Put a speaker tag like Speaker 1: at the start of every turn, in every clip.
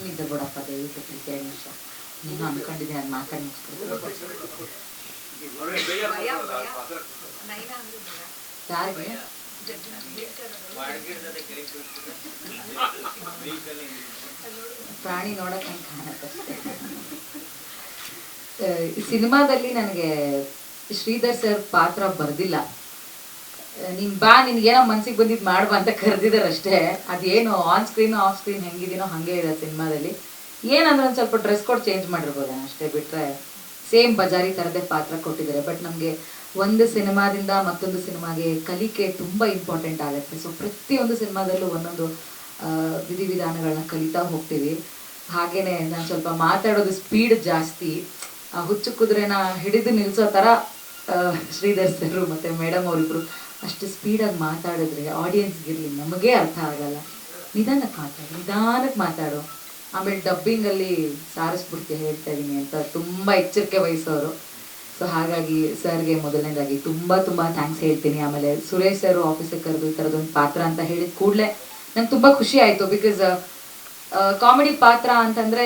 Speaker 1: ನಿದ್ದೆ ಬಿಡಪ್ಪ ದಯವಿಟ್ಟು ಪ್ರೀತಿ 2 ನಿಮಿಷ ನೀನು ಅನ್ಕೊಂಡಿದ್ದೆ ನಾನು ಮಾತಾಡಿ ಮುಗಿಸ್ಬಿಡ್ತೀನಿ. ಯಾರಿಗೆ ಪ್ರಾಣಿ ನೋಡಕ್ಕೆ ನಂಗೆ ಕಾಣತ್ತಷ್ಟೇ. ಸಿನಿಮಾದಲ್ಲಿ ನನಗೆ ಶ್ರೀಧರ್ ಸರ್ ಪಾತ್ರ ಬರ್ದಿಲ್ಲ. ನೀನ್ ಬಾ ನಿನ್ಗೇನೋ ಮನ್ಸಿಗೆ ಬಂದಿದ್ದು ಮಾಡುವ ಅಂತ ಕರೆದಿದ್ದಾರಷ್ಟೇ. ಅದೇನು ಆನ್ ಸ್ಕ್ರೀನ್ ಆಫ್ ಸ್ಕ್ರೀನ್ ಹೆಂಗಿದೀನೋ ಹಂಗೆ ಇದೆ ಸಿನಿಮಾದಲ್ಲಿ. ಏನಂದ್ರೆ ಒಂದು ಸ್ವಲ್ಪ ಡ್ರೆಸ್ ಕೋಡ್ ಚೇಂಜ್ ಮಾಡಿರ್ಬೋದು ಅಷ್ಟೇ, ಬಿಟ್ರೆ ಸೇಮ್ ಬಜಾರಿ ಥರದೇ ಪಾತ್ರ ಕೊಟ್ಟಿದ್ದಾರೆ. ಬಟ್ ನಮಗೆ ಒಂದು ಸಿನಿಮಾದಿಂದ ಮತ್ತೊಂದು ಸಿನಿಮಾಗೆ ಕಲಿಕೆ ತುಂಬ ಇಂಪಾರ್ಟೆಂಟ್ ಆಗುತ್ತೆ. ಸೊ ಪ್ರತಿಯೊಂದು ಸಿನಿಮಾದಲ್ಲೂ ಒಂದೊಂದು ವಿಧಿವಿಧಾನಗಳನ್ನ ಕಲಿತಾ ಹೋಗ್ತೀವಿ. ಹಾಗೇನೆ ನಾನು ಸ್ವಲ್ಪ ಮಾತಾಡೋದು ಸ್ಪೀಡ್ ಜಾಸ್ತಿ. ಹುಚ್ಚು ಕುದುರೆನ ಹಿಡಿದು ನಿಲ್ಲಿಸೋ ಥರ ಶ್ರೀಧರ್ ಸರ್ ಮತ್ತು ಮೇಡಮ್ ಅವರಿಬ್ರು ಅಷ್ಟು ಸ್ಪೀಡಾಗಿ ಮಾತಾಡಿದ್ರೆ ಆಡಿಯನ್ಸ್ಗಿರಲಿ ನಮಗೇ ಅರ್ಥ ಆಗಲ್ಲ. ನಿಧಾನಕ್ಕೆ ಮಾತಾಡು, ಆಮೇಲೆ ಡಬ್ಬಿಂಗಲ್ಲಿ ಸಾರಿಸ್ಬಿಡ್ತೀಯ ಹೇಳ್ತಾ ಇದ್ದೀನಿ ಅಂತ ತುಂಬ ಎಚ್ಚರಿಕೆ ವಹಿಸೋರು. ಸೊ ಹಾಗಾಗಿ ಸರ್ಗೆ ಮೊದಲನೇದಾಗಿ ತುಂಬ ತುಂಬ ಥ್ಯಾಂಕ್ಸ್ ಹೇಳ್ತೀನಿ. ಆಮೇಲೆ ಸುರೇಶ್ ಸರ್ ಆಫೀಸಿಗೆ ಕರೆದು ಈ ಥರದೊಂದು ಪಾತ್ರ ಅಂತ ಹೇಳಿದ ಕೂಡಲೇ ನಂಗೆ ತುಂಬ ಖುಷಿ ಆಯಿತು. ಬಿಕಾಸ್ ಕಾಮಿಡಿ ಪಾತ್ರ ಅಂತಂದರೆ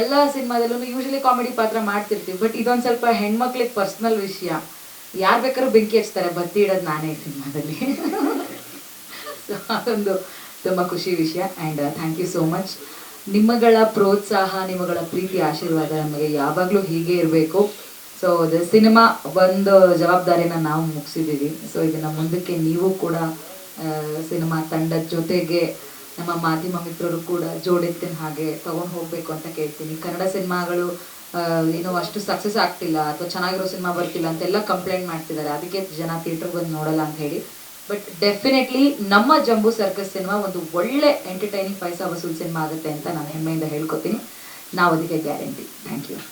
Speaker 1: ಎಲ್ಲ ಸಿನಿಮಾದಲ್ಲೂ ಯೂಶಲಿ ಕಾಮಿಡಿ ಪಾತ್ರ ಮಾಡ್ತಿರ್ತೀವಿ. ಬಟ್ ಇದೊಂದು ಸ್ವಲ್ಪ ಹೆಣ್ಮಕ್ಳಿಗೆ ಪರ್ಸ್ನಲ್ ವಿಷಯ. ಯಾರು ಬೇಕಾದ್ರೂ ಬೆಂಕಿ ಹಚ್ತಾರೆ, ಬತ್ತಿ ಇಡೋದು ನಾನೇ ಈ ಸಿನಿಮಾದಲ್ಲಿ. ಸೊ ಅದೊಂದು ತುಂಬ ಖುಷಿ ವಿಷಯ. And thank you so much. ನಿಮ್ಮಗಳ ಪ್ರೋತ್ಸಾಹ, ನಿಮ್ಮಗಳ ಪ್ರೀತಿ, ಆಶೀರ್ವಾದ ನಮಗೆ ಯಾವಾಗಲೂ ಹೀಗೆ ಇರಬೇಕು. ಸೊ ಅದು ಸಿನಿಮಾ ಒಂದು ಜವಾಬ್ದಾರಿನ ನಾವು ಮುಗಿಸಿದ್ದೀವಿ. ಸೊ ಇದನ್ನು ಮುಂದಕ್ಕೆ ನೀವು ಕೂಡ ಸಿನಿಮಾ ತಂಡದ ಜೊತೆಗೆ ನಮ್ಮ ಮಾಧ್ಯಮ ಮಿತ್ರರು ಕೂಡ ಜೋಡೆತ್ತಿನ ಹಾಗೆ ತೊಗೊಂಡು ಹೋಗಬೇಕು ಅಂತ ಕೇಳ್ತೀನಿ. ಕನ್ನಡ ಸಿನಿಮಾಗಳು ಏನೋ ಅಷ್ಟು ಸಕ್ಸಸ್ ಆಗ್ತಿಲ್ಲ ಅಥವಾ ಚೆನ್ನಾಗಿರೋ ಸಿನಿಮಾ ಬರ್ತಿಲ್ಲ ಅಂತೆಲ್ಲ ಕಂಪ್ಲೇಂಟ್ ಮಾಡ್ತಿದ್ದಾರೆ, ಅದಕ್ಕೆ ಜನ ಥಿಯೇಟ್ರಿಗೆ ಬಂದು ನೋಡಲ್ಲ ಅಂತ ಹೇಳಿ. ಬಟ್ ಡೆಫಿನೆಟ್ಲಿ ನಮ್ಮ ಜಂಬೂ ಸರ್ಕಸ್ ಸಿನಿಮಾ ಒಂದು ಒಳ್ಳೆ ಎಂಟರ್ಟೈನಿಂಗ್ ಪೈಸಾ ವಸೂಲ್ ಸಿನಿಮಾ ಆಗುತ್ತೆ ಅಂತ ನಾನು ಹೆಮ್ಮೆಯಿಂದ ಹೇಳ್ಕೊತೀನಿ. ನಾವು ಅದಕ್ಕೆ ಗ್ಯಾರಂಟಿ. Thank you.